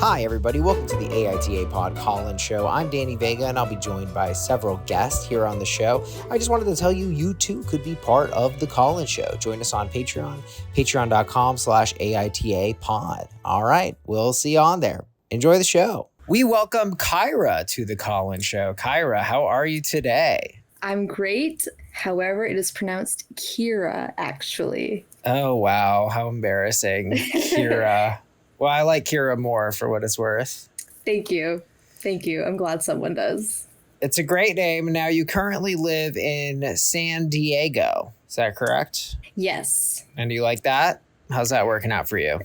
Hi, everybody. Welcome to the AITA Pod Call-In Show. I'm Danny Vega, and I'll be joined by several guests here on the show. I just wanted to tell you, you too could be part of the Call-In Show. Join us on Patreon, patreon.com/AITA Pod. All right, we'll see you on there. Enjoy the show. We welcome Kyra to the Call-In Show. Kyra, how are you today? I'm great. However, it is pronounced Kira, actually. Oh, wow. How embarrassing. Kira. Well, I like Kira more for what it's worth. Thank you. Thank you. I'm glad someone does. It's a great name. Now, you currently live in San Diego. Is that correct? Yes. And you like that? How's that working out for you?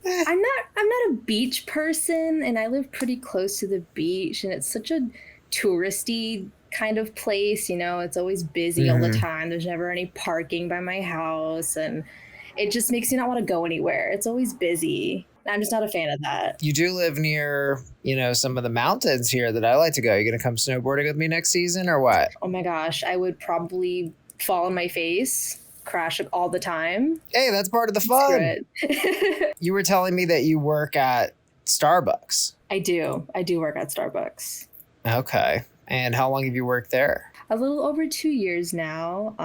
I'm not a beach person, and I live pretty close to the beach, and it's such a touristy kind of place. You know, it's always busy all the time. There's never any parking by my house, and it just makes me not want to go anywhere. It's always busy. I'm just not a fan of that. You do live near, some of the mountains here that I like to go. You going to come snowboarding with me next season or what? Oh my gosh, I would probably fall on my face, crash it all the time. Hey, that's part of the fun. You were telling me that you work at Starbucks. I do. I do work at Starbucks. Okay. And how long have you worked there? A little over 2 years now.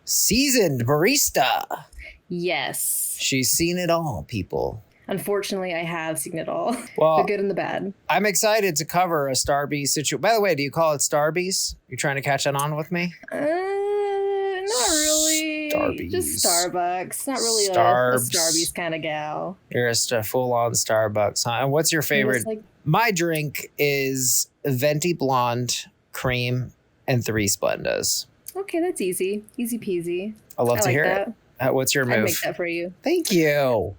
Seasoned barista. Yes. She's seen it all, people. Unfortunately, I have seen it all. Well, the good and the bad. I'm excited to cover a Starbie situation. By the way, do you call it Starbies? You trying to catch that on with me? Not really. Starbies. Just Starbucks. Not really a Starbies kind of gal. You're just a full-on Starbucks, huh? And what's your favorite? My drink is venti blonde, cream, and 3 Splendas. Okay, that's easy. Easy peasy. I love to hear it. What's your move? I make that for you. Thank you.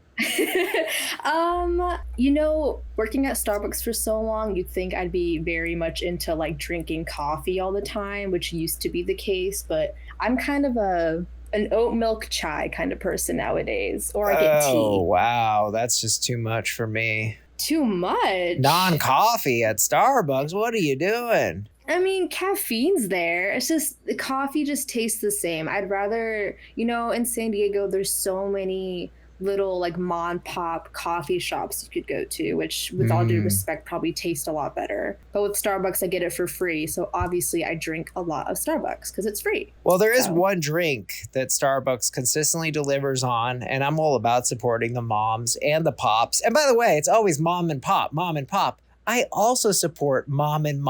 Working at Starbucks for so long, you'd think I'd be very much into drinking coffee all the time, which used to be the case, but I'm kind of an oat milk chai kind of person nowadays, or I get tea. Oh, wow. That's just too much for me. Too much? Non-coffee at Starbucks? What are you doing? I mean, caffeine's there. It's just the coffee just tastes the same. I'd rather, in San Diego, there's so many little mom and pop coffee shops you could go to, which with all due respect probably taste a lot better. But with Starbucks, I get it for free. So obviously I drink a lot of Starbucks because it's free. Well, there is one drink that Starbucks consistently delivers on, and I'm all about supporting the moms and the pops. And by the way, it's always mom and pop, mom and pop. I also support mom and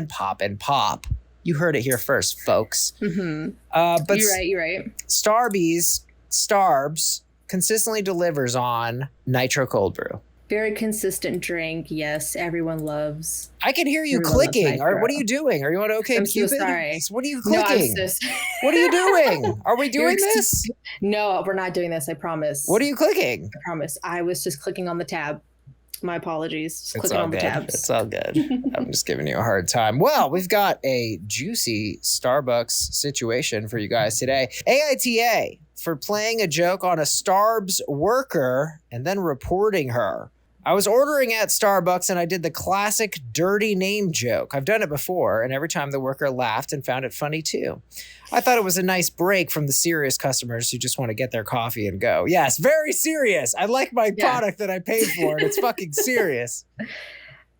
pop and pop. You heard it here first, folks. Mm-hmm. But you're right. Starbs consistently delivers on nitro cold brew. Very consistent drink. Yes, everyone loves. I can hear you clicking. What are you doing? Are you on OK I'm Cupid? So sorry. What are you clicking? No, I'm so What are you doing? Are we doing this? No, we're not doing this. I promise. What are you clicking? I promise. I was just clicking on the tab. My apologies. Just clicking on the tabs. It's all good. I'm just giving you a hard time. Well, we've got a juicy Starbucks situation for you guys today. AITA for playing a joke on a Starbs worker and then reporting her. I was ordering at Starbucks and I did the classic dirty name joke. I've done it before, and every time the worker laughed and found it funny too. I thought it was a nice break from the serious customers who just want to get their coffee and go. Yes, very serious. I like my product that I paid for, and it's fucking serious.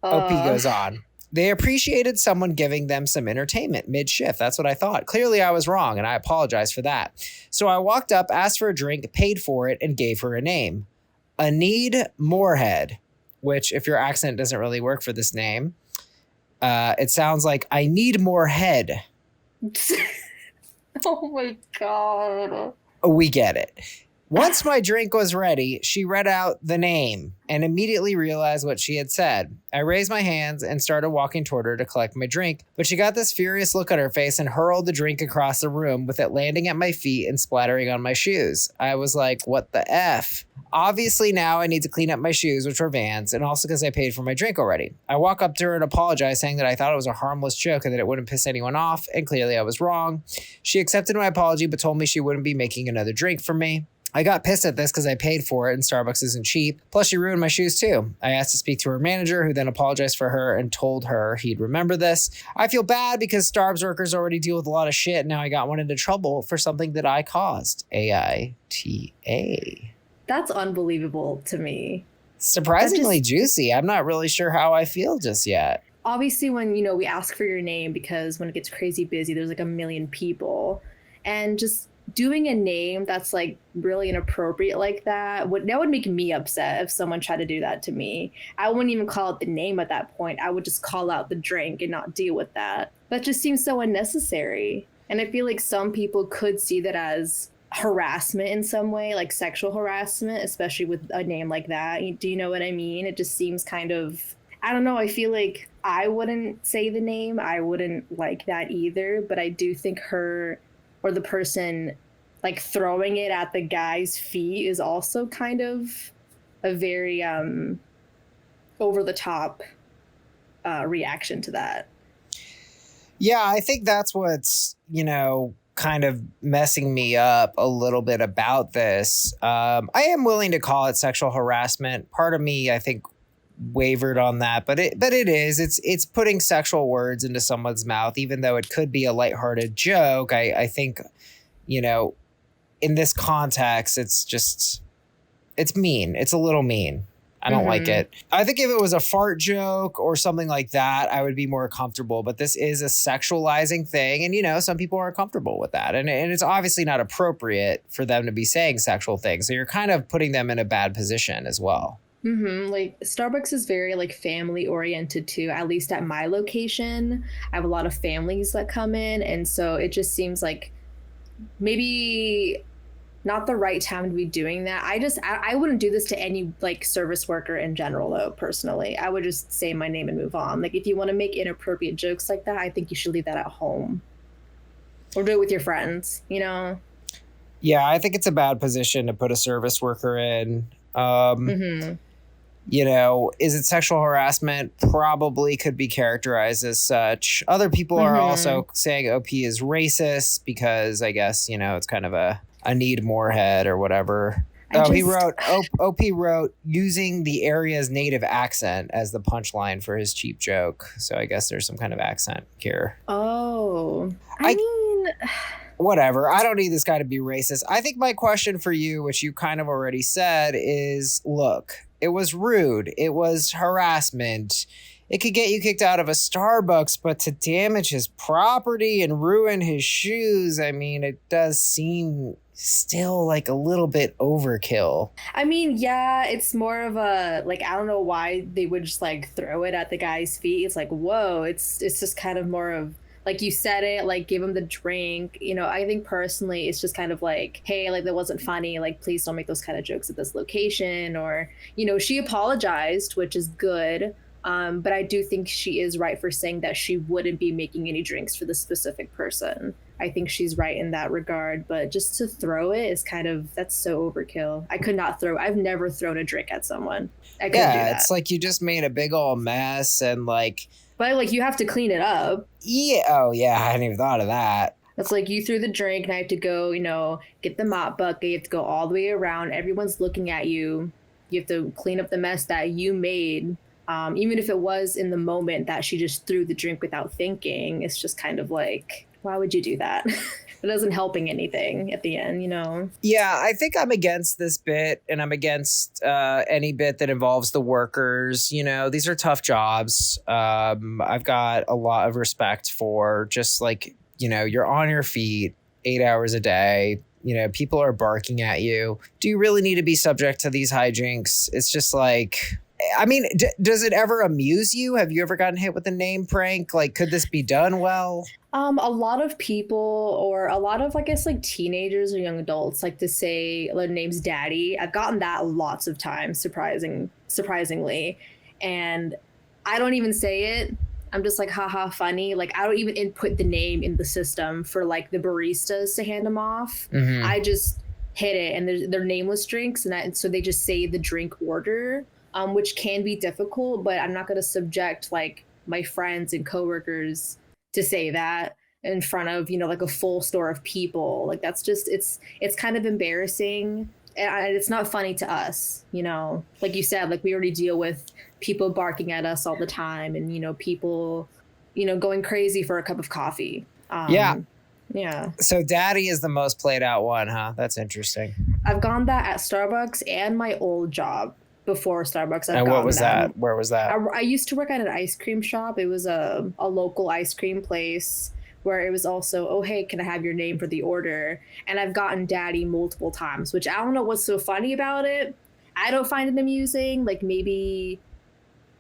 OP goes on. They appreciated someone giving them some entertainment mid-shift. That's what I thought. Clearly, I was wrong, and I apologize for that. So I walked up, asked for a drink, paid for it, and gave her a name. Anid Moorhead, which, if your accent doesn't really work for this name, it sounds like I need more head. Oh my God. We get it. Once my drink was ready, she read out the name and immediately realized what she had said. I raised my hands and started walking toward her to collect my drink, but she got this furious look on her face and hurled the drink across the room, with it landing at my feet and splattering on my shoes. I was like, what the F? Obviously now I need to clean up my shoes, which were Vans, and also because I paid for my drink already. I walk up to her and apologize, saying that I thought it was a harmless joke and that it wouldn't piss anyone off, and clearly I was wrong. She accepted my apology, but told me she wouldn't be making another drink for me. I got pissed at this because I paid for it and Starbucks isn't cheap. Plus, she ruined my shoes too. I asked to speak to her manager, who then apologized for her and told her he'd remember this. I feel bad because Starbucks workers already deal with a lot of shit. Now I got one into trouble for something that I caused. AITA. That's unbelievable to me. Surprisingly juicy. I'm not really sure how I feel just yet. Obviously, when, we ask for your name, because when it gets crazy busy, there's like a million people. And just doing a name that's like really inappropriate like that would make me upset if someone tried to do that to me. I wouldn't even call it the name at that point. I would just call out the drink and not deal with that. That just seems so unnecessary. And I feel like some people could see that as harassment in some way, like sexual harassment, especially with a name like that. Do you know what I mean? It just seems kind of, I don't know. I feel like I wouldn't say the name. I wouldn't like that either. But I do think her or the person like throwing it at the guy's feet is also kind of a very over the top reaction to that. Yeah, I think that's what's, kind of messing me up a little bit about this. I am willing to call it sexual harassment. Part of me, I think, wavered on that, but it is. It's putting sexual words into someone's mouth, even though it could be a lighthearted joke. I think, in this context, it's mean. It's a little mean. I don't like it. I think if it was a fart joke or something like that, I would be more comfortable. But this is a sexualizing thing. And, some people are comfortable with that. And it's obviously not appropriate for them to be saying sexual things. So you're kind of putting them in a bad position as well. Like Starbucks is very like family oriented too, at least at my location. I have a lot of families that come in. And so it just seems like maybe not the right time to be doing that. I wouldn't do this to any like service worker in general though, personally. I would just say my name and move on. Like if you want to make inappropriate jokes like that, I think you should leave that at home or do it with your friends, Yeah, I think it's a bad position to put a service worker in. Is it sexual harassment? Probably could be characterized as such. Other people are also saying OP is racist because I guess, it's kind of a need more head or whatever. OP wrote using the area's native accent as the punchline for his cheap joke. So I guess there's some kind of accent here. Oh, I mean, whatever. I don't need this guy to be racist. I think my question for you, which you kind of already said, is look, it was rude. It was harassment. It could get you kicked out of a Starbucks, but to damage his property and ruin his shoes, I mean, it does seem still like a little bit overkill. I mean, yeah, it's more of a, like, I don't know why they would just like throw it at the guy's feet. It's like, whoa, it's just kind of more of, like you said it, like give him the drink. I think personally it's just kind of like, hey, like that wasn't funny. Like, please don't make those kind of jokes at this location. Or, she apologized, which is good. But I do think she is right for saying that she wouldn't be making any drinks for the specific person. I think she's right in that regard. But just to throw it is kind of, that's so overkill. I've never thrown a drink at someone. I couldn't do that. It's like you just made a big old mess and like... But like you have to clean it up. Yeah. Oh yeah. I hadn't even thought of that. It's like you threw the drink and I have to go, get the mop bucket. You have to go all the way around. Everyone's looking at you. You have to clean up the mess that you made. Even if it was in the moment that she just threw the drink without thinking, it's just kind of like, why would you do that? It doesn't helping anything at the end, Yeah, I think I'm against this bit, and I'm against any bit that involves the workers. These are tough jobs. I've got a lot of respect for just like, you're on your feet 8 hours a day. People are barking at you. Do you really need to be subject to these hijinks? It's just like... I mean, does it ever amuse you? Have you ever gotten hit with a name prank? Like, could this be done well? A lot of people, or a lot of, I guess, like teenagers or young adults like to say their name's Daddy. I've gotten that lots of times, surprisingly. And I don't even say it. I'm just like, haha, funny. Like, I don't even input the name in the system for like the baristas to hand them off. I just hit it, and they're nameless drinks. And so they just say the drink order. Which can be difficult, but I'm not going to subject like my friends and coworkers to say that in front of, like a full store of people. Like that's just, it's kind of embarrassing, and it's not funny to us, like you said, like we already deal with people barking at us all the time and, people, going crazy for a cup of coffee. Yeah. So Daddy is the most played out one, huh? That's interesting. I've gone that at Starbucks and my old job. before Starbucks. I've And what gotten was them. that? Where was that? I used to work at an ice cream shop. It was a local ice cream place where it was also, oh, hey, can I have your name for the order? And I've gotten daddy multiple times, which I don't know what's so funny about it. I don't find it amusing. Like maybe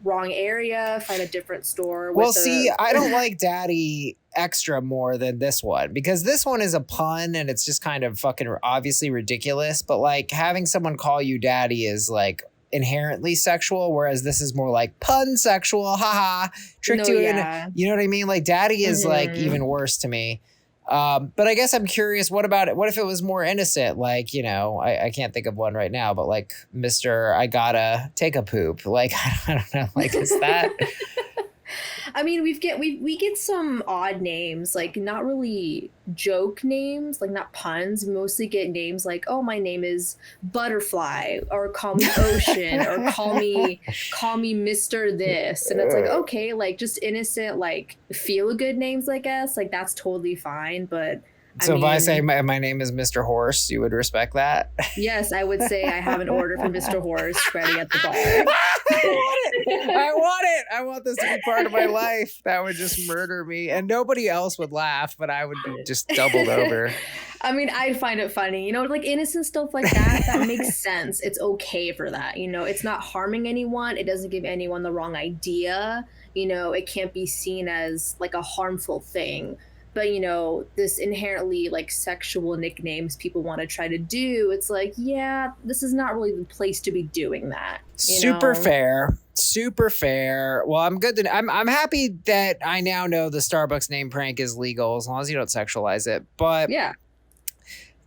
wrong area, find a different store. Well, see, I don't like daddy extra more than this one because this one is a pun and it's just kind of fucking obviously ridiculous. But like having someone call you daddy is like inherently sexual, whereas this is more like pun sexual. Haha, tricked you in. You know what I mean? Like daddy is like even worse to me. But I guess I'm curious, what about it? What if it was more innocent? Like, you know, I can't think of one right now, but like Mr. I gotta take a poop. Like, I don't know. Like, is that? I mean, we get some odd names, like not really joke names, like not puns. We mostly get names like, oh, my name is Butterfly, or call me Ocean, or call me Mr. This. And it's like, okay, like just innocent, like feel good names, I guess. Like that's totally fine. But so if I say my name is Mr. Horse, you would respect that? Yes, I would say I have an order from Mr. Horse ready at the bar. I want it. I want this to be part of my life. That would just murder me. And nobody else would laugh, but I would be just doubled over. I mean, I find it funny, you know, like innocent stuff like that makes sense. It's okay for that. You know, it's not harming anyone. It doesn't give anyone the wrong idea. You know, it can't be seen as like a harmful thing. But, you know, this inherently like sexual nicknames people want to try to do. It's like, yeah, this is not really the place to be doing that. Super fair. Super fair. Well, I'm happy that I now know the Starbucks name prank is legal as long as you don't sexualize it. But yeah,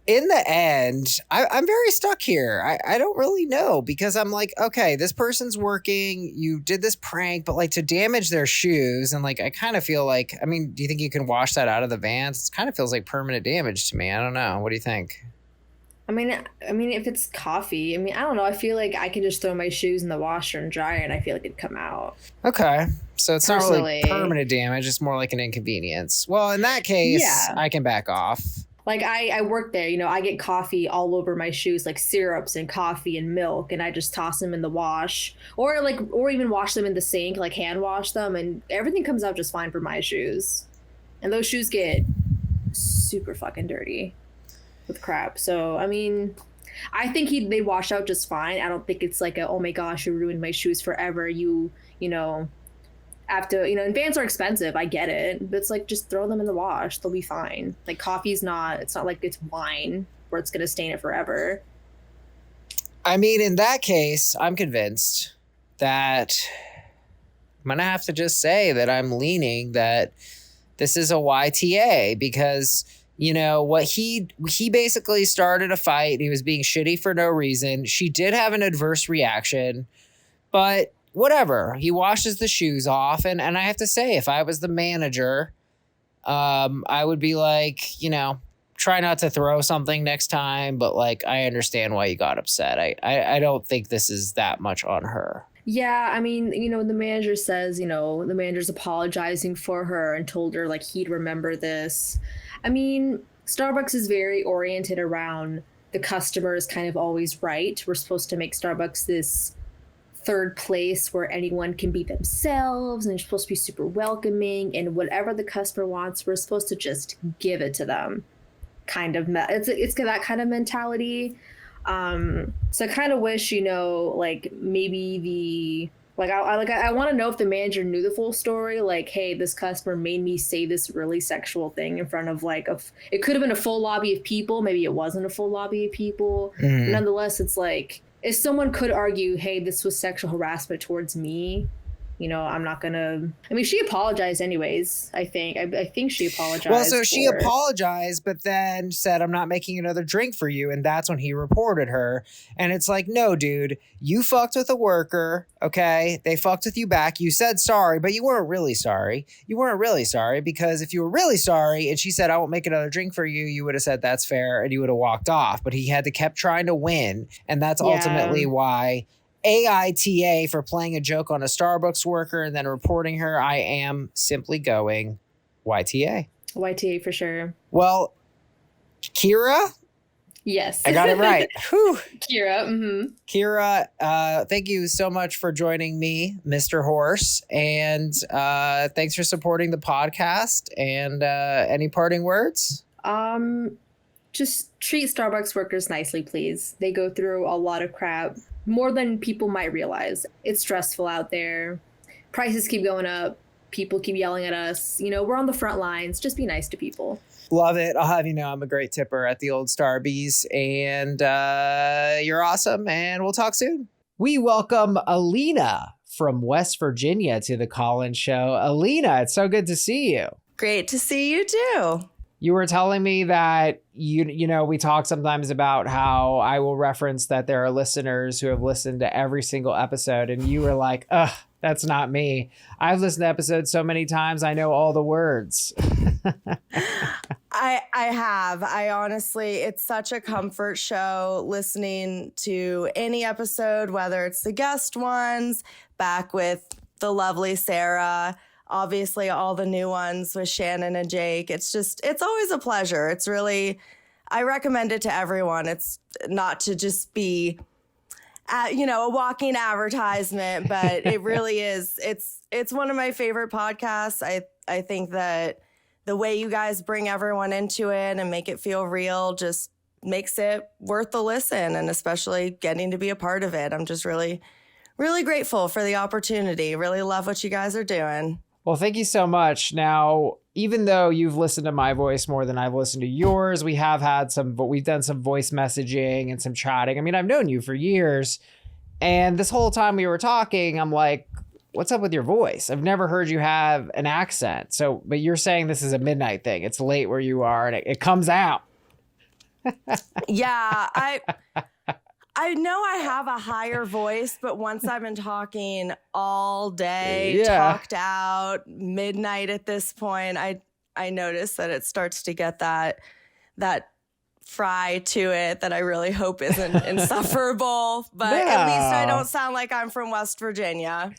in the end, I'm very stuck here. I don't really know because I'm like, okay, this person's working. You did this prank, but like to damage their shoes. And like, I kind of feel like, I mean, do you think you can wash that out of the vans? It kind of feels like permanent damage to me. I don't know. What do you think? I mean, if it's coffee, I mean, I don't know. I feel like I could just throw my shoes in the washer and dryer and I feel like it'd come out. Okay. So it's not really permanent damage. It's more like an inconvenience. Well, in that case, yeah. I can back off. Like I work there, you know, I get coffee all over my shoes, like syrups and coffee and milk, and I just toss them in the wash or even wash them in the sink, like hand wash them, and everything comes out just fine for my shoes. And those shoes get super fucking dirty with crap. So, I mean, I think they wash out just fine. I don't think it's like oh my gosh, you ruined my shoes forever. You know, have to, you know, and vans are expensive. I get it. But it's like, just throw them in the wash. They'll be fine. Like it's not like it's wine where it's going to stain it forever. I mean, in that case, I'm convinced that I'm going to have to just say that I'm leaning that this is a YTA because, you know, what he basically started a fight. He was being shitty for no reason. She did have an adverse reaction, but whatever. He washes the shoes off. And I have to say, if I was the manager, I would be like, you know, try not to throw something next time. But like, I understand why you got upset. I don't think this is that much on her. Yeah, I mean, you know, the manager says, you know, the manager's apologizing for her and told her like he'd remember this. I mean, Starbucks is very oriented around the customer is kind of always right. We're supposed to make Starbucks this third place where anyone can be themselves and you're supposed to be super welcoming, and whatever the customer wants, we're supposed to just give it to them. Kind of, it's that kind of mentality. So I kind of wish, you know, like maybe I want to know if the manager knew the full story. Like, hey, this customer made me say this really sexual thing in front of it could have been a full lobby of people. Maybe it wasn't a full lobby of people. Nonetheless, it's like, if someone could argue, hey, this was sexual harassment towards me, you know, I'm not gonna. I mean, she apologized anyways. I think she apologized. Well, so she apologized, but then said, "I'm not making another drink for you," and that's when he reported her. And it's like, no, dude, you fucked with a worker. Okay, they fucked with you back. You said sorry, but you weren't really sorry. You weren't really sorry because if you were really sorry, and she said, "I won't make another drink for you," you would have said that's fair, and you would have walked off. But he had to kept trying to win, and that's ultimately why. AITA for playing a joke on a Starbucks worker and then reporting her. I am simply going YTA. YTA for sure. Well, Kira, Yes. I got it right. Whew. Kira. Mm-hmm. Kira, thank you so much for joining me, Mr. Horse. And thanks for supporting the podcast. And any parting words? Just treat Starbucks workers nicely, please. They go through a lot of crap, more than people might realize. It's stressful out there. Prices keep going up. People keep yelling at us. You know, we're on the front lines. Just be nice to people. Love it. I'll have you know I'm a great tipper at the old Starbies. And you're awesome. And we'll talk soon. We welcome Alina from West Virginia to the Call-In Show. Alina, it's so good to see you. Great to see you too. You were telling me that, you know, we talk sometimes about how I will reference that there are listeners who have listened to every single episode. And you were like, ugh, that's not me. I've listened to episodes so many times, I know all the words. I have. I honestly, it's such a comfort show listening to any episode, whether it's the guest ones, back with the lovely Sarah, obviously all the new ones with Shannon and Jake. It's always a pleasure. It's really, I recommend it to everyone. It's not to just be, a walking advertisement, but it really is. It's one of my favorite podcasts. I think that the way you guys bring everyone into it and make it feel real just makes it worth the listen, and especially getting to be a part of it. I'm just really, really grateful for the opportunity. Really love what you guys are doing. Well, thank you so much. Now, even though you've listened to my voice more than I've listened to yours, we've done some voice messaging and some chatting. I mean, I've known you for years, and this whole time we were talking, I'm like, what's up with your voice? I've never heard you have an accent. So, but you're saying this is a midnight thing. It's late where you are and it comes out. Yeah, I know I have a higher voice, but once I've been talking all day, talked out, midnight at this point, I notice that it starts to get that fry to it that I really hope isn't insufferable. But at least I don't sound like I'm from West Virginia.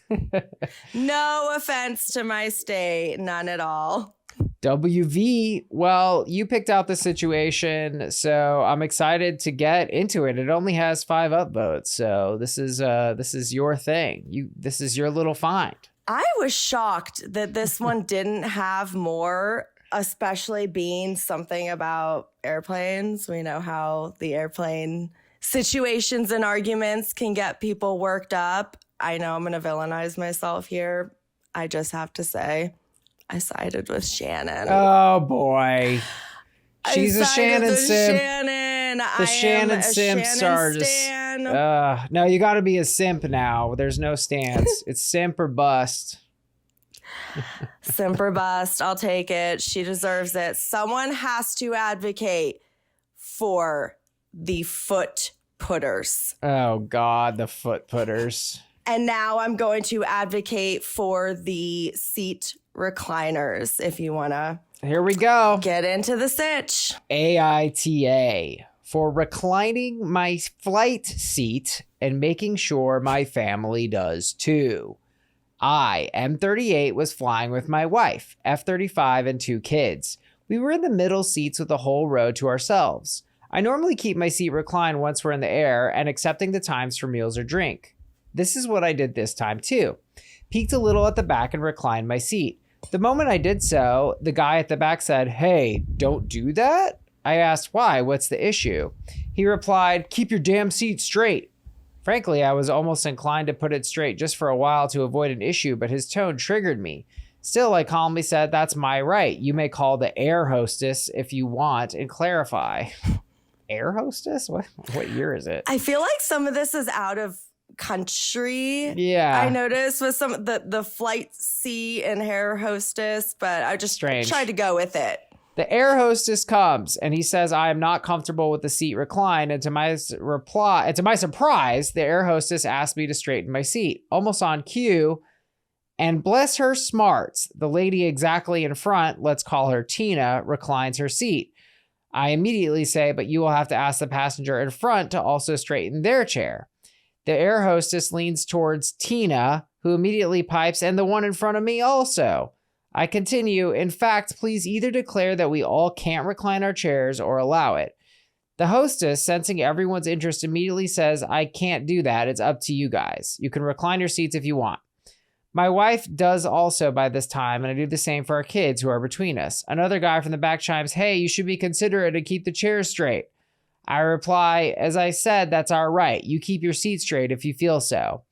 No offense to my state, none at all. WV, well, you picked out the situation, so I'm excited to get into it. It only has 5 upvotes, so this is your thing. This is your little find. I was shocked that this one didn't have more, especially being something about airplanes. We know how the airplane situations and arguments can get people worked up. I know I'm going to villainize myself here. I just have to say, I sided with Shannon. Oh, boy. She's a Shannon simp. Shannon. The Shannon simps are just... no, you got to be a simp now. There's no stance. It's simp or bust. Simp or bust. I'll take it. She deserves it. Someone has to advocate for the foot putters. Oh, God, the foot putters. And now I'm going to advocate for the seat recliners, if you want to. Here we go. Get into the sitch. AITA, for reclining my flight seat and making sure my family does too. I, M38, was flying with my wife, F35, and 2 kids. We were in the middle seats with the whole row to ourselves. I normally keep my seat reclined once we're in the air and accepting the times for meals or drink. This is what I did this time too. Peeked a little at the back and reclined my seat. The moment I did so, the guy at the back said, "Hey, don't do that." I asked why, what's the issue? He replied, "Keep your damn seat straight." Frankly, I was almost inclined to put it straight just for a while to avoid an issue, but his tone triggered me. Still, I calmly said, "That's my right. You may call the air hostess if you want and clarify." Air hostess? What year is it? I feel like some of this is out of country. Yeah. I noticed with some the flight seat and air hostess, but I just tried to go with it. The air hostess comes and he says, "I am not comfortable with the seat reclined." And to my surprise, the air hostess asked me to straighten my seat, almost on cue. And bless her smarts, the lady exactly in front, let's call her Tina, reclines her seat. I immediately say, "But you will have to ask the passenger in front to also straighten their chair." The air hostess leans towards Tina, who immediately pipes, "And the one in front of me also." I continue, "In fact, please either declare that we all can't recline our chairs or allow it." The hostess, sensing everyone's interest, immediately says, I can't do that. It's up to you guys. You can recline your seats if you want. My wife does also by this time, and I do the same for our kids who are between us. Another guy from the back chimes, hey, you should be considerate and keep the chairs straight. I reply, as I said, that's our right. You keep your seat straight if you feel so.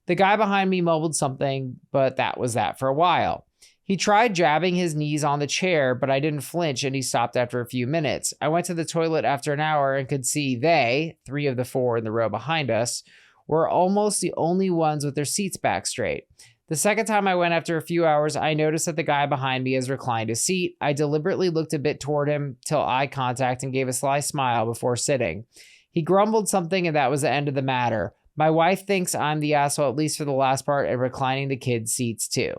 The guy behind me mumbled something, but that was that for a while. He tried jabbing his knees on the chair, but I didn't flinch, and he stopped after a few minutes. I went to the toilet after an hour and could see they, 3 of the 4 in the row behind us, were almost the only ones with their seats back straight. The second time I went after a few hours, I noticed that the guy behind me has reclined his seat. I deliberately looked a bit toward him till eye contact and gave a sly smile before sitting. He grumbled something, and that was the end of the matter. My wife thinks I'm the asshole, at least for the last part, and reclining the kids' seats too.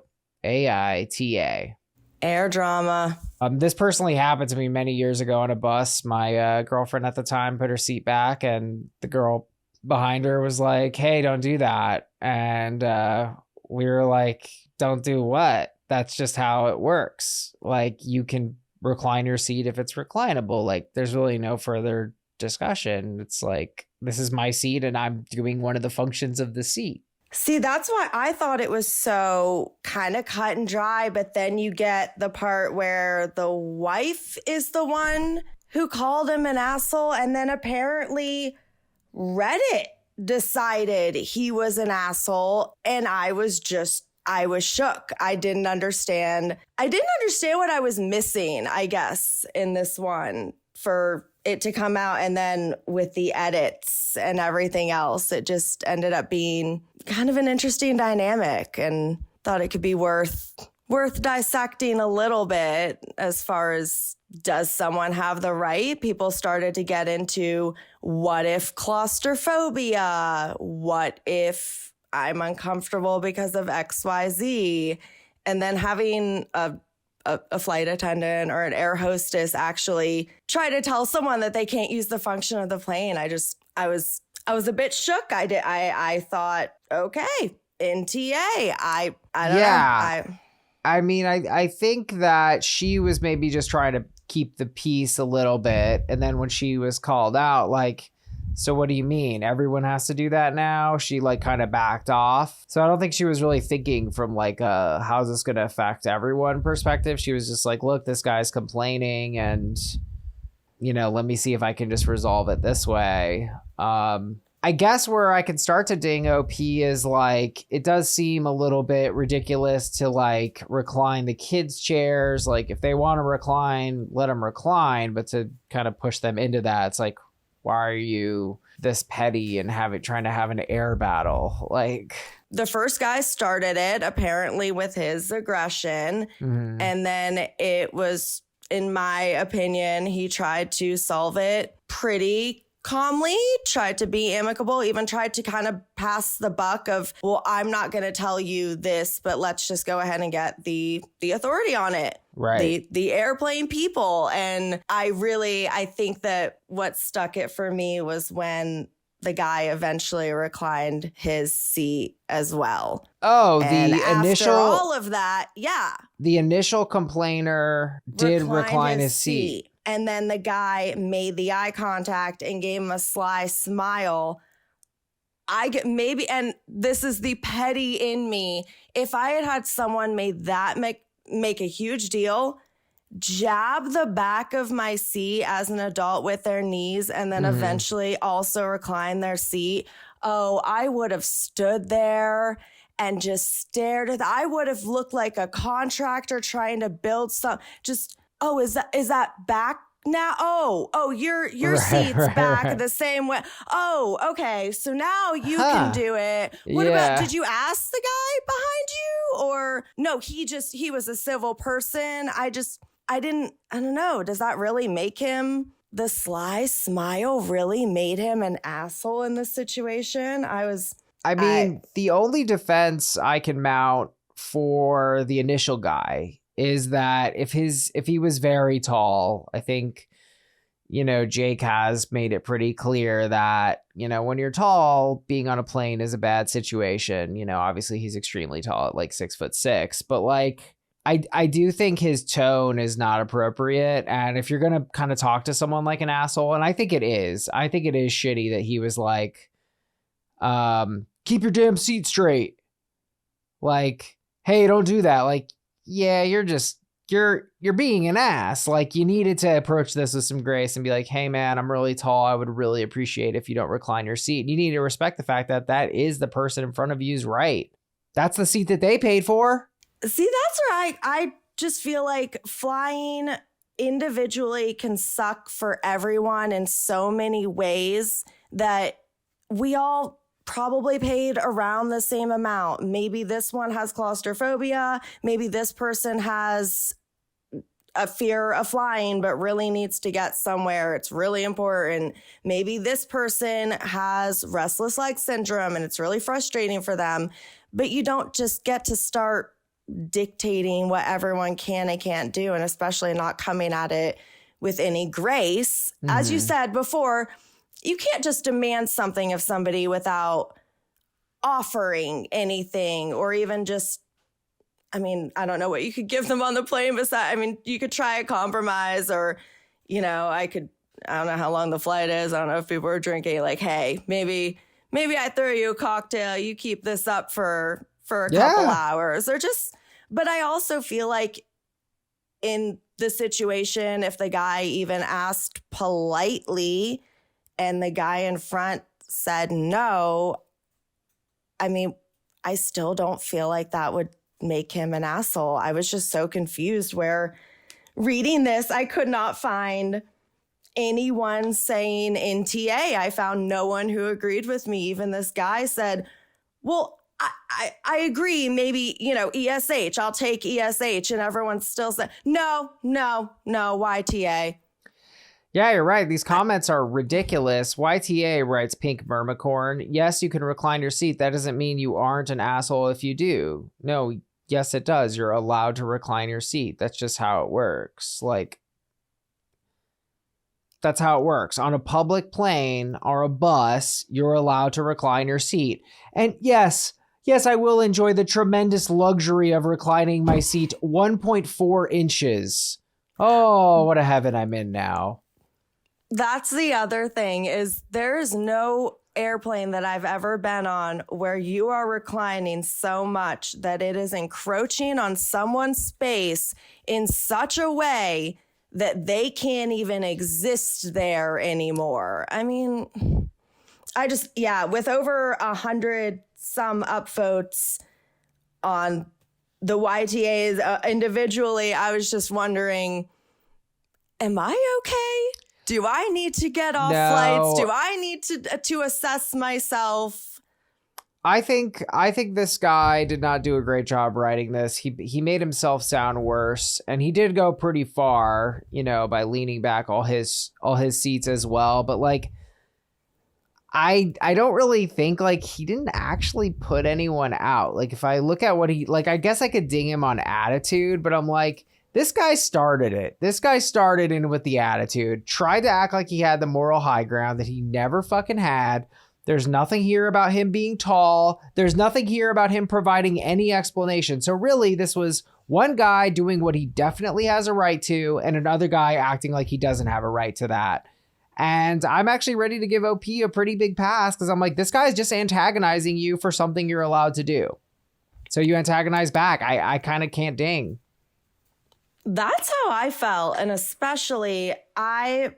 AITA. Air drama. This personally happened to me many years ago on a bus. My girlfriend at the time put her seat back, and the girl behind her was like, hey, don't do that. And we were like, don't do what? That's just how it works. Like, you can recline your seat if it's reclinable. Like, there's really no further discussion. It's like, this is my seat and I'm doing one of the functions of the seat. See, that's why I thought it was so kind of cut and dry, but then you get the part where the wife is the one who called him an asshole, and then apparently Reddit decided he was an asshole, and I was shook. I didn't understand what I was missing, I guess, in this one for it to come out. And then with the edits and everything else, it just ended up being kind of an interesting dynamic, and thought it could be worth dissecting a little bit as far as, does someone have the right? People started to get into, what if claustrophobia? What if I'm uncomfortable because of XYZ? And then having a flight attendant or an air hostess actually try to tell someone that they can't use the function of the plane. I was a bit shook. I thought, okay, NTA. I don't know. I mean, I think that she was maybe just trying to keep the peace a little bit. And then when she was called out, like, so what do you mean? Everyone has to do that now? She like kind of backed off. So I don't think she was really thinking from like how's this going to affect everyone perspective. She was just like, look, this guy's complaining, and, you know, let me see if I can just resolve it this way. I guess where I can start to ding OP is like, it does seem a little bit ridiculous to like recline the kids' chairs. Like, if they want to recline, let them recline, but to kind of push them into that, it's like, why are you this petty and trying to have an air battle? Like, the first guy started it apparently with his aggression. Mm-hmm. And then it was, in my opinion, he tried to solve it pretty calmly, tried to be amicable, even tried to kind of pass the buck of, well, I'm not going to tell you this, but let's just go ahead and get the authority on it. Right. The airplane people. And I think that what stuck it for me was when the guy eventually reclined his seat as well. Oh, and the initial, all of that. Yeah. The initial complainer did recline his seat. And then the guy made the eye contact and gave him a sly smile. And this is the petty in me. If I had someone make a huge deal, jab the back of my seat as an adult with their knees, and then eventually also recline their seat, I would have stood there and just stared at I would have looked like a contractor trying to build is that back now? Your seat's back the same way. Oh, okay. So now you can do it. What about, did you ask the guy behind you? Or no, he was a civil person. I don't know. Does that really make him, the sly smile really made him an asshole in this situation? The only defense I can mount for the initial guy is that if he was very tall, I think, you know, Jake has made it pretty clear that, you know, when you're tall, being on a plane is a bad situation. You know, obviously he's extremely tall at like 6'6", but like, I do think his tone is not appropriate. And if you're going to kind of talk to someone like an asshole, and I think it is shitty that he was like, keep your damn seat straight. Like, hey, don't do that. Like, yeah, you're being an ass. Like, you needed to approach this with some grace and be like, hey man, I'm really tall. I would really appreciate if you don't recline your seat. And you need to respect the fact that that is the person in front of you's right. That's the seat that they paid for. See, that's right. I just feel like flying individually can suck for everyone in so many ways that we all probably paid around the same amount. Maybe this one has claustrophobia. Maybe this person has a fear of flying, but really needs to get somewhere. It's really important. Maybe this person has restless leg syndrome and it's really frustrating for them. But you don't just get to start dictating what everyone can and can't do, and especially not coming at it with any grace. Mm-hmm. As you said before, you can't just demand something of somebody without offering anything, or even just, I mean, I don't know what you could give them on the plane besides, I mean, you could try a compromise, or, you know, I don't know how long the flight is. I don't know if people are drinking, like, hey, maybe I throw you a cocktail, you keep this up for a couple hours, or just, but I also feel like in the situation, if the guy even asked politely and the guy in front said no, I mean, I still don't feel like that would make him an asshole. I was just so confused where reading this, I could not find anyone saying NTA. I found no one who agreed with me. Even this guy said, well, I agree. Maybe, you know, ESH, I'll take ESH. And everyone still said, no, YTA. Yeah, you're right. These comments are ridiculous. YTA writes Pink Vermicorn. Yes, you can recline your seat. That doesn't mean you aren't an asshole if you do. No, yes, it does. You're allowed to recline your seat. That's just how it works. Like, that's how it works. On a public plane or a bus, you're allowed to recline your seat. And yes, I will enjoy the tremendous luxury of reclining my seat 1.4 inches. Oh, what a heaven I'm in now. That's the other thing, is there is no airplane that I've ever been on where you are reclining so much that it is encroaching on someone's space in such a way that they can't even exist there anymore. I mean, with over 100 some upvotes on the YTAs individually, I was just wondering, am I okay? Do I need to get off flights? Do I need to assess myself? I think this guy did not do a great job writing this. He made himself sound worse, and he did go pretty far, you know, by leaning back all his seats as well. But like, I don't really think, like, he didn't actually put anyone out. Like, if I look at what he, like, I guess I could ding him on attitude, but I'm like, this guy started it. This guy started in with the attitude, tried to act like he had the moral high ground that he never fucking had. There's nothing here about him being tall. There's nothing here about him providing any explanation. So really, this was one guy doing what he definitely has a right to, and another guy acting like he doesn't have a right to that. And I'm actually ready to give OP a pretty big pass, because I'm like, this guy's just antagonizing you for something you're allowed to do. So you antagonize back. I kind of can't ding. That's how I felt. And especially, I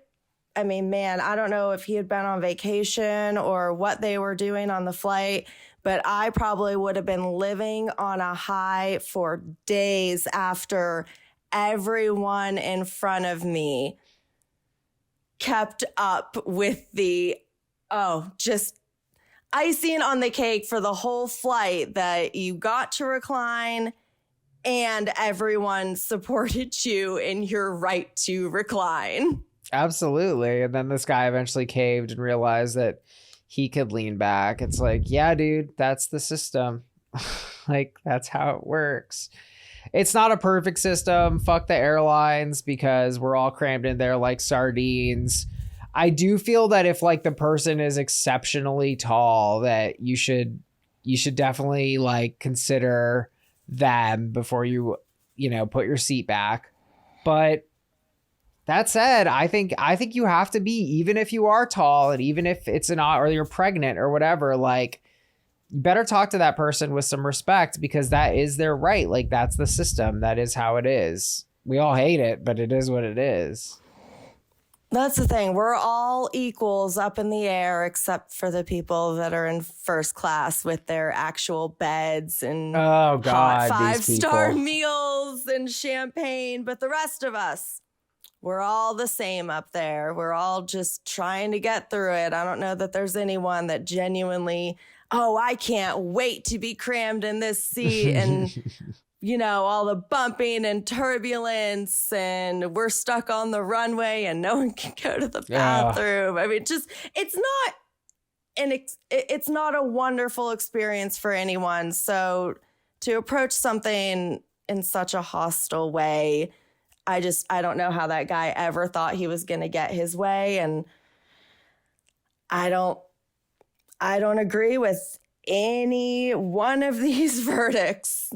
mean, man, I don't know if he had been on vacation or what they were doing on the flight, but I probably would have been living on a high for days after everyone in front of me kept up with the, just icing on the cake for the whole flight, that you got to recline and everyone supported you in your right to recline. Absolutely. And then this guy eventually caved and realized that he could lean back. It's like, yeah, dude, that's the system. Like, that's how it works. It's not a perfect system. Fuck the airlines, because we're all crammed in there like sardines. I do feel that if, like, the person is exceptionally tall, that you should definitely, like, consider them before you put your seat back. But that said, I think you have to be, even if you are tall and even if it's or you're pregnant or whatever, like, you better talk to that person with some respect, because that is their right. Like, that's the system. That is how it is. We all hate it, but it is what it is. That's the thing. We're all equals up in the air, except for the people that are in first class with their actual beds and hot 5-star meals and champagne. But the rest of us, we're all the same up there. We're all just trying to get through it. I don't know that there's anyone that genuinely, I can't wait to be crammed in this seat and all the bumping and turbulence, and we're stuck on the runway and no one can go to the bathroom. I mean, it's not a wonderful experience for anyone. So to approach something in such a hostile way, I don't know how that guy ever thought he was going to get his way. And I don't agree with any one of these verdicts.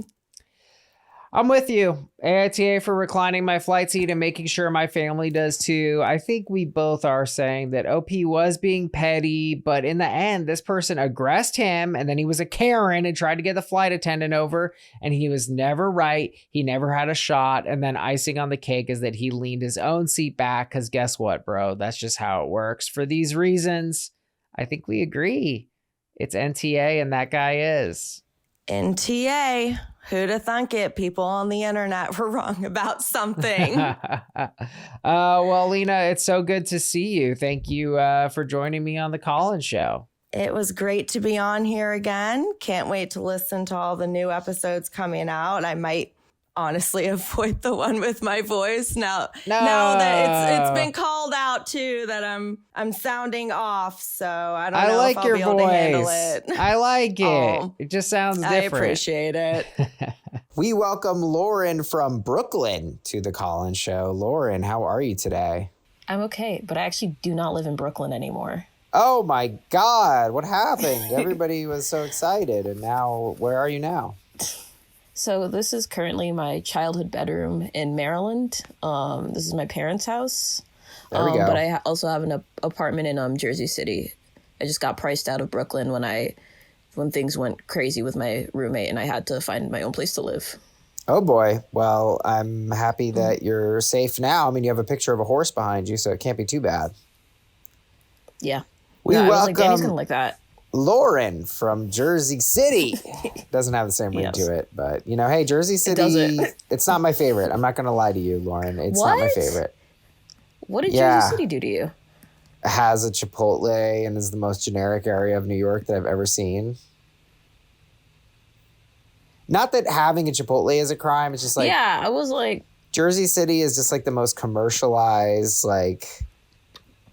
I'm with you. AITA for reclining my flight seat and making sure my family does too. I think we both are saying that OP was being petty, but in the end, this person aggressed him, and then he was a Karen and tried to get the flight attendant over, and he was never right. He never had a shot. And then icing on the cake is that he leaned his own seat back, because guess what, bro? That's just how it works. For these reasons, I think we agree. It's NTA, and that guy is. NTA. Who'da thunk it? People on the internet were wrong about something. Well, Lena, it's so good to see you. Thank you for joining me on the Collins Show. It was great to be on here again. Can't wait to listen to all the new episodes coming out. I might honestly avoid the one with my voice now that it's been called out too, that I'm sounding off, so I don't know if I'll be able to handle it. I like it. It just sounds different. I appreciate it. We welcome Lauren from Brooklyn to the Collins Show. Lauren, how are you today? I'm okay, but I actually do not live in Brooklyn anymore. Oh my God, what happened? Everybody was so excited, and now, where are you now? So this is currently my childhood bedroom in Maryland. This is my parents' house. There we go. But I also have an apartment in Jersey City. I just got priced out of Brooklyn when things went crazy with my roommate, and I had to find my own place to live. Oh boy. Well, I'm happy that you're safe now. I mean, you have a picture of a horse behind you, so it can't be too bad. Yeah. We welcome welcome Danny's gonna like that. Lauren from Jersey City. Doesn't have the same ring to it, but hey, Jersey City, it's not my favorite. I'm not going to lie to you, Lauren. It's not my favorite. What did Jersey City do to you? It has a Chipotle and is the most generic area of New York that I've ever seen. Not that having a Chipotle is a crime. It's just like, yeah, I was like, Jersey City is just like the most commercialized, like,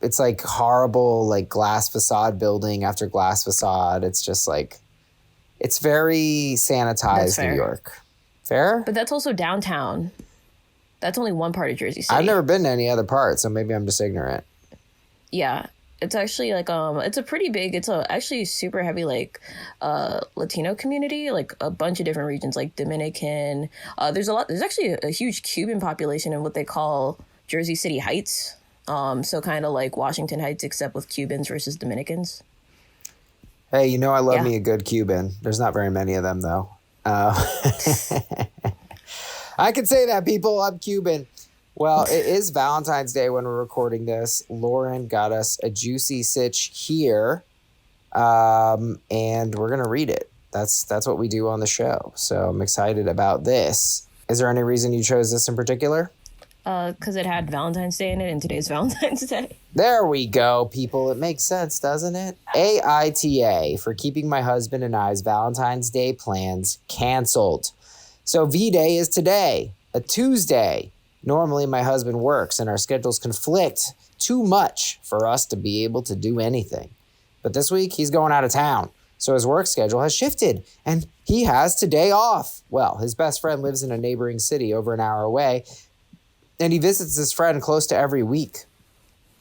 it's like horrible, like glass facade building after glass facade. It's just like, it's very sanitized New York. Fair? But that's also downtown. That's only one part of Jersey City. I've never been to any other part, so maybe I'm just ignorant. Yeah. It's actually like, it's a pretty big, it's a actually super heavy, like, Latino community, like a bunch of different regions, like Dominican. There's actually a huge Cuban population in what they call Jersey City Heights. So kind of like Washington Heights, except with Cubans versus Dominicans. Hey, I love me a good Cuban. There's not very many of them, though. I can say that, people. I'm Cuban. Well, it is Valentine's Day when we're recording this. Lauren got us a juicy sitch here, and we're going to read it. That's what we do on the show. So I'm excited about this. Is there any reason you chose this in particular? Because it had Valentine's Day in it, and today's Valentine's Day. There we go, people. It makes sense, doesn't it? AITA for keeping my husband and I's Valentine's Day plans canceled. So V-Day is today, a Tuesday. Normally, my husband works, and our schedules conflict too much for us to be able to do anything. But this week, he's going out of town, so his work schedule has shifted, and he has today off. Well, his best friend lives in a neighboring city over an hour away, and he visits his friend close to every week.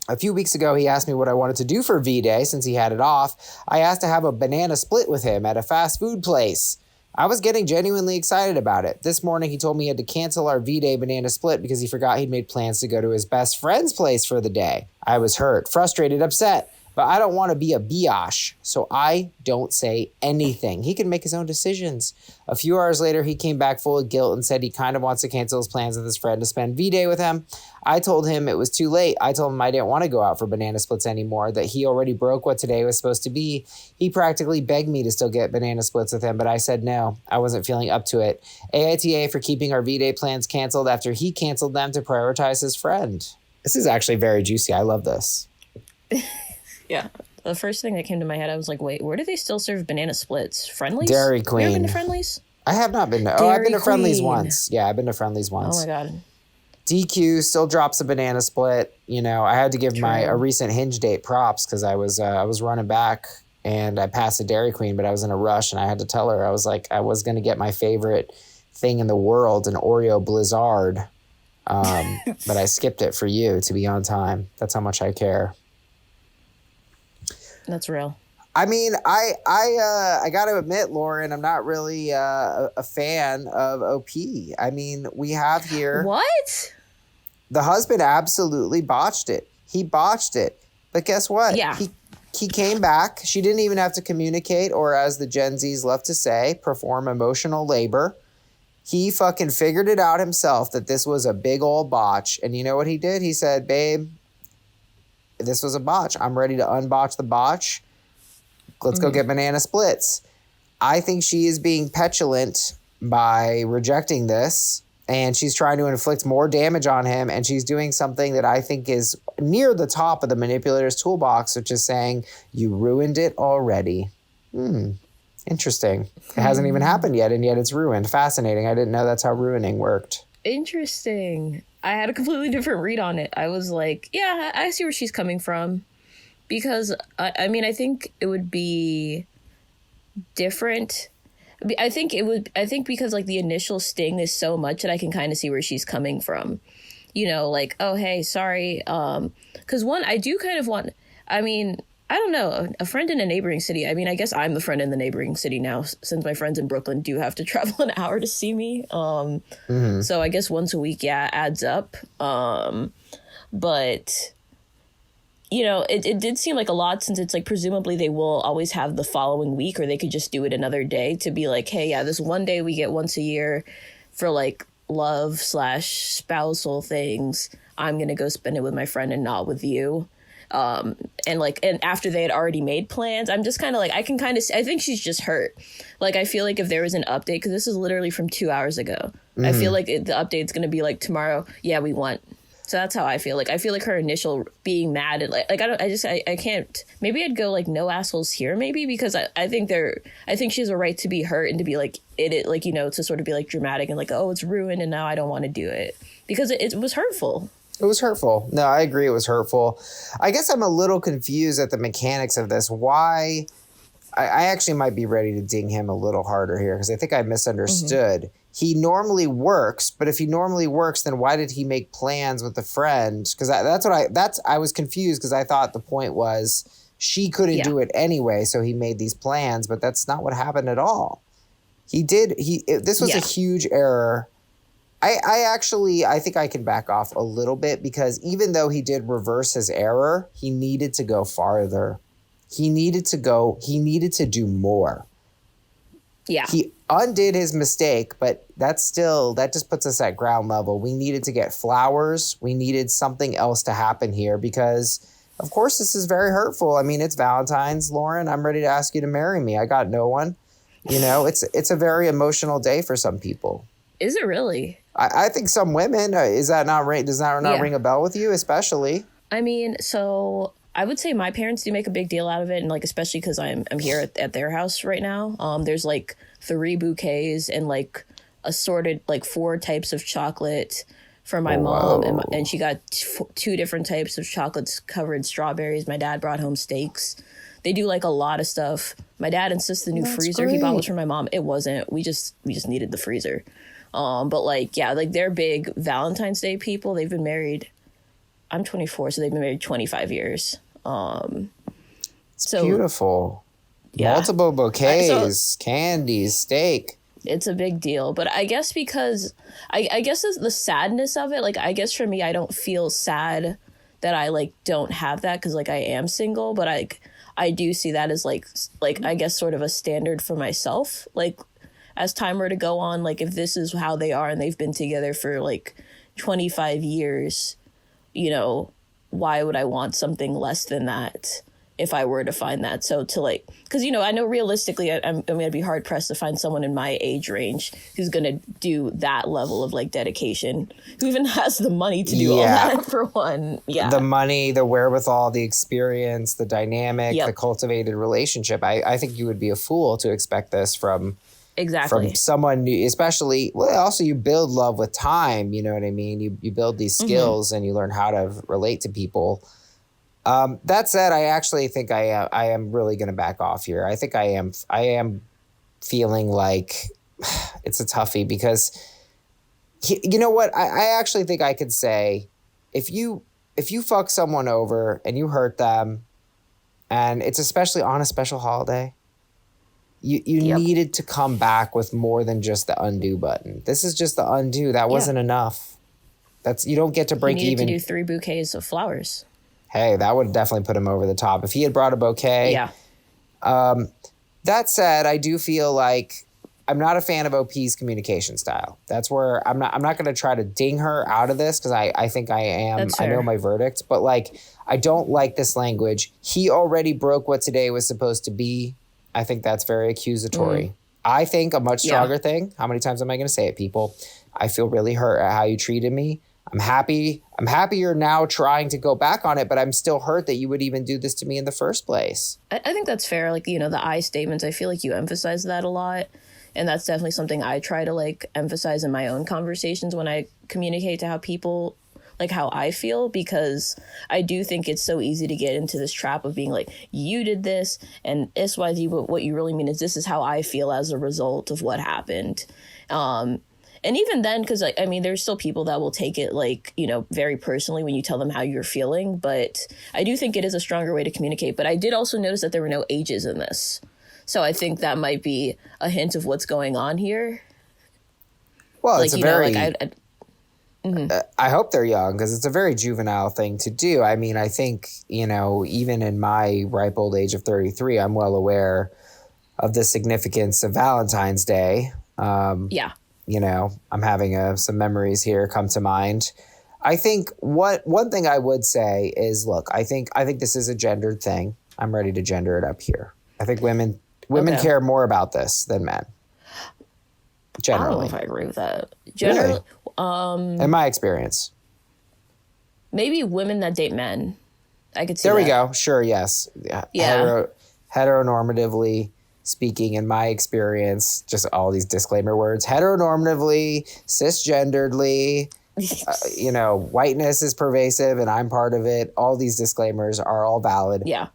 A few weeks ago, he asked me what I wanted to do for V-Day since he had it off. I asked to have a banana split with him at a fast food place. I was getting genuinely excited about it. This morning, he told me he had to cancel our V-Day banana split because he forgot he'd made plans to go to his best friend's place for the day. I was hurt, frustrated, upset, but I don't want to be a biatch, so I don't say anything. He can make his own decisions. A few hours later, he came back full of guilt and said he kind of wants to cancel his plans with his friend to spend V-Day with him. I told him it was too late. I told him I didn't want to go out for banana splits anymore, that he already broke what today was supposed to be. He practically begged me to still get banana splits with him, but I said no. I wasn't feeling up to it. AITA for keeping our V-Day plans canceled after he canceled them to prioritize his friend. This is actually very juicy. I love this. Yeah. The first thing that came to my head, I was like, wait, where do they still serve banana splits? Friendlies? Dairy You ever been Queen. to Friendlies? I have not been to... Oh, I've been to Dairy Friendlies Queen. once. Yeah, I've been to Friendlies once. Oh my God. DQ still drops a banana split. You know, I had to give a True. recent Hinge date props because I was running back and I passed a Dairy Queen, but I was in a rush and I had to tell her, I was like, I was going to get my favorite thing in the world, an Oreo Blizzard. But I skipped it for you to be on time. That's how much I care. That's real. I mean, I got to admit, Lauren, I'm not really a fan of OP. I mean, we have here... What? The husband absolutely botched it. He botched it. But guess what? Yeah. He came back. She didn't even have to communicate or, as the Gen Zs love to say, perform emotional labor. He fucking figured it out himself that this was a big old botch. And you know what he did? He said, babe, this was a botch. I'm ready to unbotch the botch. Let's go get banana splits. I think she is being petulant by rejecting this, and she's trying to inflict more damage on him, and she's doing something that I think is near the top of the manipulator's toolbox, which is saying, you ruined it already. Interesting. It hasn't even happened yet, and yet it's ruined. Fascinating. I didn't know that's how ruining worked. Interesting. I had a completely different read on it. I was like, yeah, I see where she's coming from. Because, I mean, I think it would be different. I think because, like, the initial sting is so much that I can kind of see where she's coming from. You know, like, oh, hey, sorry. Because, one, I do kind of want, I mean, I don't know, a friend in a neighboring city. I mean, I guess I'm the friend in the neighboring city now, since my friends in Brooklyn do have to travel an hour to see me. So I guess once a week, yeah, adds up. But... You know, it did seem like a lot, since it's like presumably they will always have the following week, or they could just do it another day to be like, hey, yeah, this one day we get once a year for like love/spousal things. I'm going to go spend it with my friend and not with you. And after they had already made plans, I'm just kind of like, I think she's just hurt. Like, I feel like if there was an update, because this is literally from 2 hours ago, I feel like the update's going to be like tomorrow. Yeah, we want. So that's how I feel. Like, I feel like her initial being mad and I can't. Maybe I'd go like, no assholes here, maybe, because I think she has a right to be hurt and to be like it like, you know, to sort of be like dramatic and like, oh, it's ruined and now I don't want to do it, because it was hurtful. It was hurtful. No, I agree. It was hurtful. I guess I'm a little confused at the mechanics of this. Why? I actually might be ready to ding him a little harder here, because I think I misunderstood. He normally works, but if he normally works, then why did he make plans with a friend? Because I was confused, because I thought the point was she couldn't do it anyway, so he made these plans, but that's not what happened at all. This was a huge error. I think I can back off a little bit, because even though he did reverse his error, he needed to go farther. He needed to do more. Yeah. He undid his mistake, but that just puts us at ground level. We needed to get flowers. We needed something else to happen here, because, of course, this is very hurtful. I mean, it's Valentine's, Lauren. I'm ready to ask you to marry me. I got no one. You know, it's a very emotional day for some people. Is it really? I think some women, does that not ring a bell with you, especially? I mean, so I would say my parents do make a big deal out of it, and like, especially because I'm here at their house right now. There's like 3 bouquets and like assorted like 4 types of chocolate for my mom, and she got 2 different types of chocolates covered strawberries. My dad brought home steaks. They do like a lot of stuff. My dad insists the new freezer he bought was for my mom. It wasn't. We just needed the freezer. But like, yeah, like they're big Valentine's Day people. They've been married. I'm 24, so they've been married 25 years. It's beautiful. Yeah. Multiple bouquets, candies, steak. It's a big deal. But I guess because I guess the sadness of it, like, I guess for me, I don't feel sad that I like don't have that because like I am single, but I do see that as like I guess sort of a standard for myself. Like, as time were to go on, like if this is how they are and they've been together for like 25 years, you know, why would I want something less than that if I were to find that? So to like, because, you know, I know realistically I'm going to be hard pressed to find someone in my age range who's going to do that level of like dedication, who even has the money to do all that, for one. Yeah. The money, the wherewithal, the experience, the dynamic, the cultivated relationship. I think you would be a fool to expect this from someone new, especially, well, also you build love with time, you know what I mean? You build these skills and you learn how to relate to people. That said, I actually think I am really going to back off here. I think I am feeling like it's a toughie because, you know what? I actually think I could say if you fuck someone over and you hurt them, and it's especially on a special holiday, you needed to come back with more than just the undo button. This is just the undo. That wasn't enough. You don't get to break even. You needed to do 3 bouquets of flowers. Hey, that would definitely put him over the top. If he had brought a bouquet. Yeah. That said, I do feel like I'm not a fan of OP's communication style. That's where I'm not going to try to ding her out of this because I think I am. I know my verdict. But like, I don't like this language. He already broke what today was supposed to be. I think that's very accusatory. I think a much stronger thing. How many times am I going to say it, people? I feel really hurt at how you treated me. I'm happy you're now trying to go back on it, but I'm still hurt that you would even do this to me in the first place. I think that's fair. Like, you know, the I statements, I feel like you emphasize that a lot. And that's definitely something I try to like emphasize in my own conversations when I communicate to how people, like how I feel, because I do think it's so easy to get into this trap of being like, you did this and XYZ, but what you really mean is this is how I feel as a result of what happened. And even then, because I mean, there's still people that will take it like, you know, very personally when you tell them how you're feeling. But I do think it is a stronger way to communicate. But I did also notice that there were no ages in this. So I think that might be a hint of what's going on here. Well, like, it's a very... I hope they're young because it's a very juvenile thing to do. I mean, I think, you know, even in my ripe old age of 33, I'm well aware of the significance of Valentine's Day. You know, I'm having some memories here come to mind. I think one thing I would say is, look, I think this is a gendered thing. I'm ready to gender it up here. I think women care more about this than men. Generally. I don't know if I agree with that. Generally, really? In my experience. Maybe women that date men. I could see There we go. Sure, yes. Heteronormatively speaking, in my experience, just all these disclaimer words, heteronormatively, cisgenderedly, you know, whiteness is pervasive and I'm part of it. All these disclaimers are all valid. Yeah.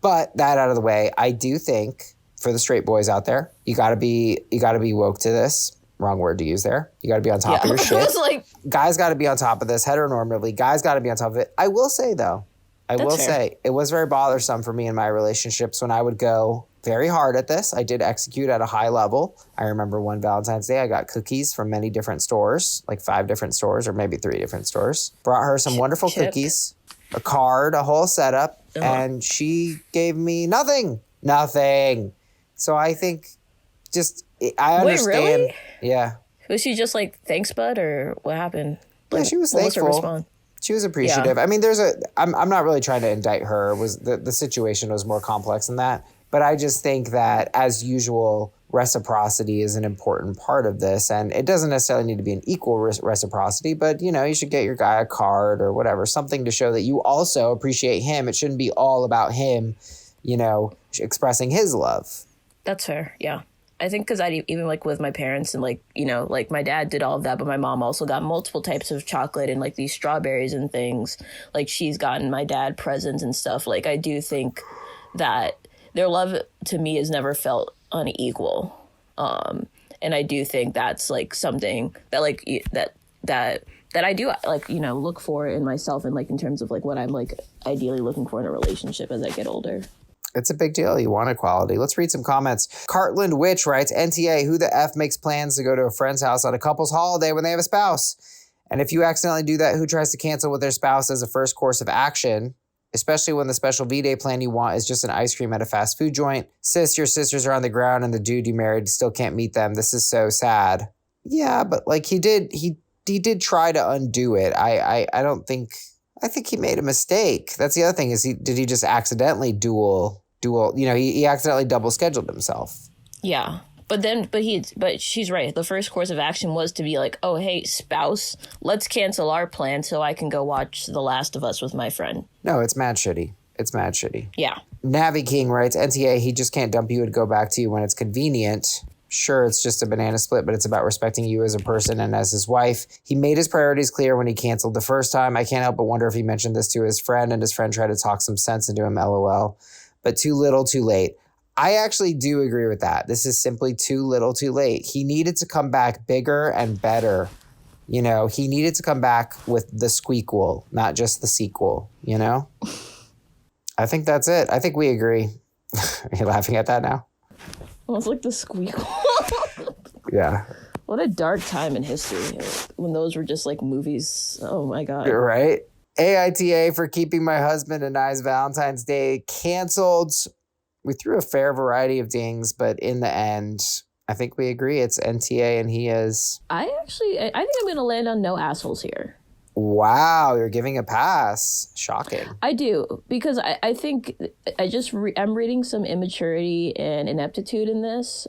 But that out of the way, I do think for the straight boys out there, you gotta be woke to this. Wrong word to use there. You gotta be on top of your shit. Guys gotta be on top of this heteronormatively. Guys gotta be on top of it. I will say though, it was very bothersome for me in my relationships when I would go very hard at this. I did execute at a high level. I remember one Valentine's Day, I got cookies from many different stores, like 5 different stores or maybe 3 different stores. Brought her some wonderful cookies, a card, a whole setup, and she gave me nothing. So I think I understand. Wait, really? Yeah. Was she just like, thanks, bud, or what happened? Like, yeah, she was thankful. She was appreciative. Yeah. I mean, I'm not really trying to indict her. The situation was more complex than that. But I just think that, as usual, reciprocity is an important part of this. And it doesn't necessarily need to be an equal reciprocity, but, you know, you should get your guy a card or whatever, something to show that you also appreciate him. It shouldn't be all about him, you know, expressing his love. That's fair. Yeah. I think because I even like with my parents and like, you know, like my dad did all of that, but my mom also got multiple types of chocolate and like these strawberries and things. Like she's gotten my dad presents and stuff. Like I do think that their love to me has never felt unequal. And I do think that's like something that like that I do like, you know, look for in myself and like in terms of like what I'm like ideally looking for in a relationship as I get older. It's a big deal. You want equality. Let's read some comments. Cartland Witch writes, NTA, who the F makes plans to go to a friend's house on a couple's holiday when they have a spouse? And if you accidentally do that, who tries to cancel with their spouse as a first course of action? Especially when the special V-Day plan you want is just an ice cream at a fast food joint. Sis, your sisters are on the ground and the dude you married still can't meet them. This is so sad. Yeah, but like he did try to undo it. I think he made a mistake. That's the other thing is did he just accidentally he accidentally double scheduled himself. Yeah. But she's right. The first course of action was to be like, oh, hey, spouse, let's cancel our plan so I can go watch The Last of Us with my friend. No, it's mad shitty. It's mad shitty. Yeah. Navi King writes, NTA, he just can't dump you and go back to you when it's convenient. Sure, it's just a banana split, but it's about respecting you as a person and as his wife. He made his priorities clear when he canceled the first time. I can't help but wonder if he mentioned this to his friend and his friend tried to talk some sense into him, LOL. But too little, too late. I actually do agree with that. This is simply too little, too late. He needed to come back bigger and better. He needed to come back with the squeakquel, not just the sequel, I think that's it. I think we agree. Are you laughing at that now? Well, it's like the squeakquel. Yeah. What a dark time in history when those were just like movies. Oh my God. You're right. AITA for keeping my husband and I's Valentine's Day canceled. We threw a fair variety of dings, but in the end, I think we agree it's NTA and he is. I think I'm going to land on no assholes here. Wow, you're giving a pass. Shocking. I do, because I think I'm reading some immaturity and ineptitude in this,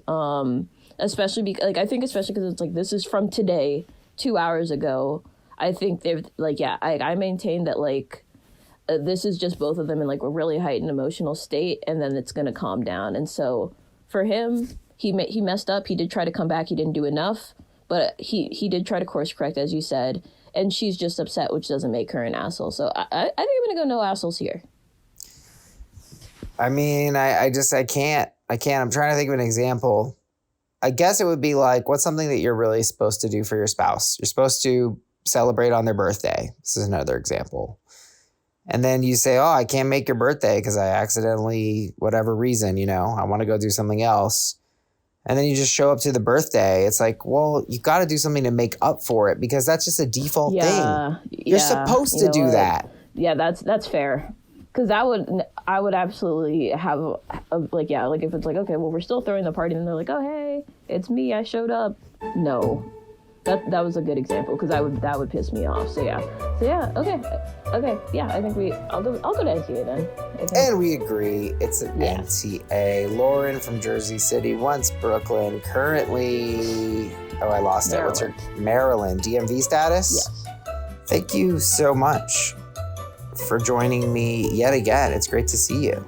especially because it's like this is from today, 2 hours ago. I think they've I maintain that this is just both of them in like a really heightened emotional state, and then it's going to calm down. And so for him, he messed up. He did try to come back. He didn't do enough, but he did try to course correct, as you said. And she's just upset, which doesn't make her an asshole. So I think I'm going to go no assholes here. I mean, I can't. I'm trying to think of an example. I guess it would be like, what's something that you're really supposed to do for your spouse? You're supposed to celebrate on their birthday. This is another example. And then you say, oh, I can't make your birthday because I accidentally, whatever reason, I want to go do something else. And then you just show up to the birthday. It's like, well, you got to do something to make up for it because that's just a default thing. You're supposed to do that. Yeah, that's fair. Because I would absolutely have if it's like, okay, well, we're still throwing the party, and they're like, oh, hey, it's me, I showed up. No. That was a good example because that would piss me off. So yeah, okay, yeah. I think I'll go to NTA then. And we agree, it's an NTA. Lauren from Jersey City, once Brooklyn, currently I lost it. What's her Maryland DMV status? Yes. Thank you so much for joining me yet again. It's great to see you.